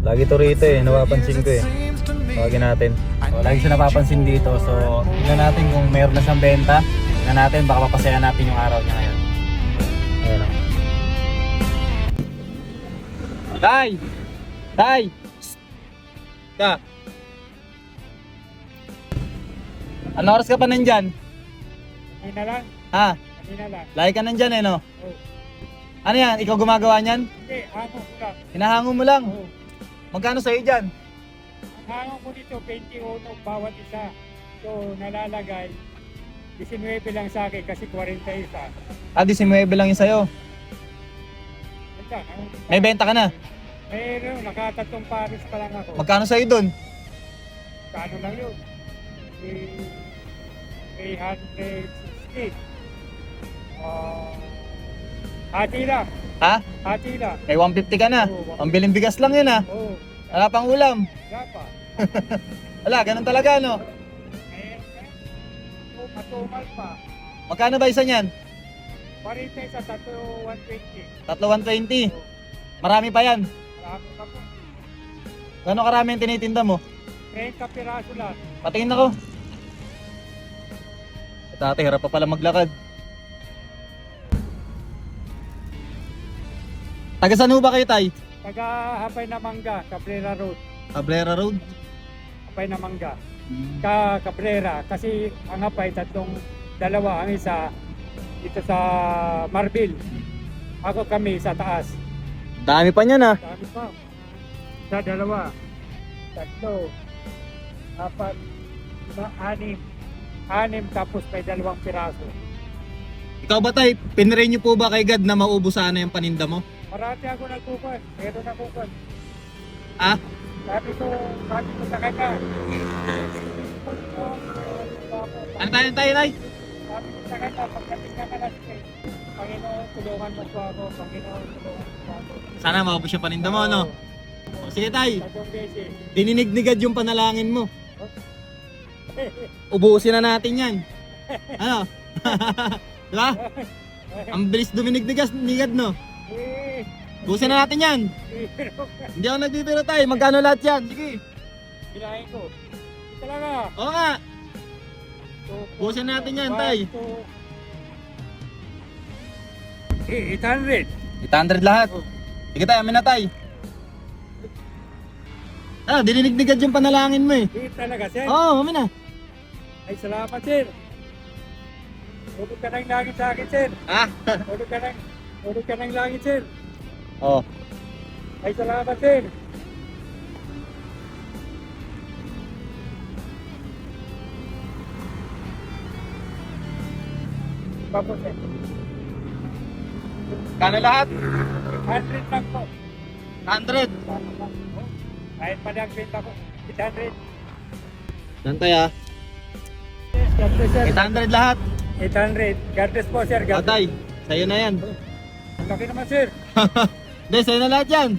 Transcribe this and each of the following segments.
Lagi to rito eh, napapansin ko eh. Tawagin natin. So, lagi siya napapansin dito. So, tignan natin kung mayroon na siyang benta. Tignan natin, baka mapasaya natin yung araw niya ngayon. Ayan o. Tay! Tay! Psst! Ka! Ano oras ka pa nandyan? Kanina lang. Ha? Kanina lang. Lagi ka nandyan eh, no? Oh. Ano yan? Ikaw gumagawa niyan? Hindi, hango ko lang. Hinahango mo lang? Oh. Magkano sa'yo dyan? Ang hango ko dito, 21 bawat isa. So, nalalagay, 19 lang sa akin kasi 41. Ah, 19 lang yung sa'yo. Ganda, May benta ka na? Mayroon, nakatatlong pares pa lang ako. Magkano sa'yo dun? Kano lang yun? 360. Hati lang. Ha? Hati lang. May 150 ka na. Oo. Pambiling bigas lang yun ha. Oo. Wala pang ulam. Gapa. Wala, ganun talaga no. Mayroon ka? Matumal pa. Magkano ba isa niyan? 40 sa 120. Tatlo 120. Marami pa yan. Marami pa po. Gano'ng karami yung tinitinda mo? 30 piraso lang. Patingin ako. Dati hirap pa pala maglakad. Taga saan ho ba kayo, Tay? Taga Hapay na Mangga, Cabrera Road. Cabrera Road? Hapay na Mangga. Cabrera. Kasi ang Hapay, dalawa. Ang isa, dito sa Marbil. Ako kami sa taas. Dami pa niyan ha. Dami pa. Sa dalawa. Tatlo. Apat. Lima, anim. Anim tapos may 2 piraso. Ikaw ba, Tay? Pinray niyo po ba kay God na maubos sana yung paninda mo? Marami ako nagkukuhan. Meron nagkukuhan. Ah? Sabi ko sa kanya. Ano tayo, Tay? Sabi ko sa kanya, pagdating na kalas Panginoon, tulungan mo po ako. Panginoon, tulungan mo po ako. Sana maubos yung paninda mo, no? O, sige, Tay. 3 beses. Dininig ni God yung panalangin mo. Ubusin na natin yan. Ano? Diba? Ang bilis duminig ni God, no? Eh, Ubusin na natin yan. Hindi ako nagbibiro, Tay. Magkano lahat yan? Sige. Bilahin ko. Talaga. Oo nga. Ubusin natin yan, Tay. 800. 800 lahat. Sige, Tay. Amin na, Tay. Ah, dininig ni God yung panalangin mo eh. Talaga, sir. Oo, amin na. Ay, salamat, sir. Ulog ka ng langit sa akin, sir. Ah? Ulog ka ng langit, sir. Oo. Ay, salamat, sir. Papo, sir. Kano lahat? 100 lang po. 100. Kahit pa lang benta ko. 800. Yan, Tay ah. God bless, sir. 800 lahat. 800. God bless po, sir. Ah, God bless. Tay. Sa'yo na yan. Laki naman, sir. Hindi, sa'yo na lahat yan.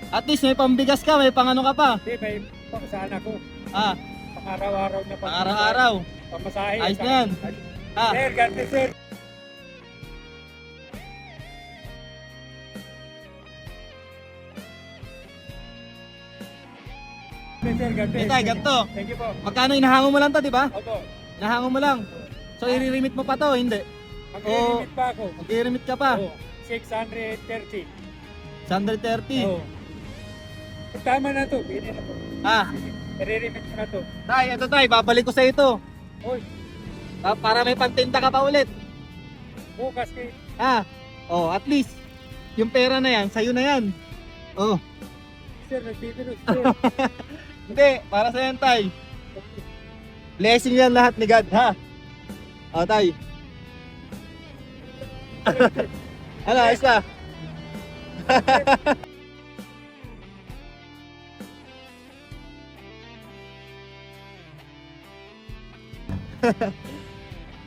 At least may pambigas ka, may pangano ka pa. Hindi, may saan ako. Ah, Pang-araw-araw na pang araw-araw. Pamasahe. Ayos na yan. Ah, Sir, God bless, sir. Sir, God bless. Tay, ganito. Thank you po. Magkano inahango mo lang to, di ba? Opo. Inahango mo lang. So, i-remit mo pa to, hindi? Mag-limit pa ako. Mag-i-remit ka pa. Oo. 630. 130. Oo. Tama na to. Pwede na to. Ah, I-remit ko na to. Tay, ito Tay, babalik ko sa ito. Uy, Para may pantinda ka pa ulit. bukas kay... Ah, oh, at least, yung pera na yan, sa'yo na yan. Oh, Sir, nagbibiro. Sir. hindi, para sa yan, Tay. Blessing yan lahat ni God, ha? Oh, Tay. Ano, ayos ka?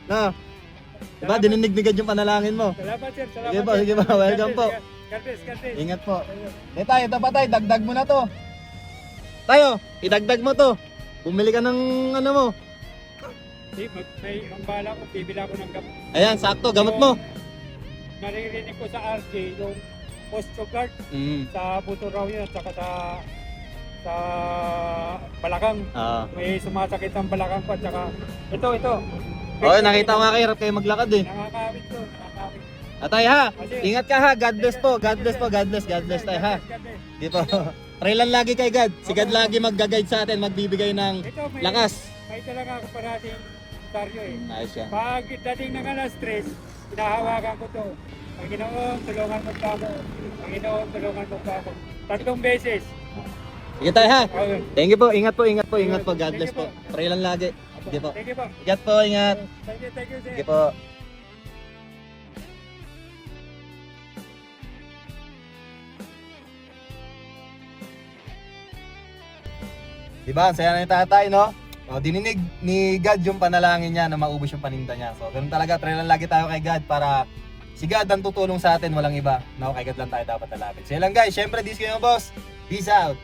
No. Diba, dininig ni God yung panalangin mo. Salamat, sir. Salamat. Sige po, sir. sige po. Welcome po. God bless, God bless. Ingat po. Eh tayo, ito pa tayo, dagdag mo na to. Tayo, idagdag mo to. Bumili ka ng ano mo. May ang bala ko, bibila ko ng gamot. Ayan, sakto, gamot mo. Naririnig ko sa RJ yung Postcard Mm. sa buto raw yun at saka sa sa balakang. Oo. May sumasakit ang balakang ko at saka ito. Okay, nakita ko nga kayo, hirap kayo maglakad eh. Nakakawit ko, nakakawit. Atay ha, ingat ka ha, God bless po, God bless po, God bless tayo ha. Di po. Pray lang lagi kay God. Si God lagi mag-guide sa atin, magbibigay ng Ito, lakas. May talaga ako parating Dario eh. Ayos yan. Pag dating ng alas 3, hinahawakan ko to. Panginoon, tulungan mo pa ako. Panginoon, tulungan mo pa ako. 3 beses. Sige tayo ha. Okay. Thank you po, ingat po, God bless po. Pray lang lagi. Di po. Thank you po. Ingat po, ingat. Thank you, sir. Sige po. Diba, ang saya na ni tatay, no? O, dininig ni God yung panalangin niya na maubos yung paninda niya. So, ganun talaga, try lang lagi tayo kay God para si God ang tutulong sa atin, walang iba. No, kay God lang tayo dapat lalapit. So, yun lang guys, syempre, this kayo boss. Peace out.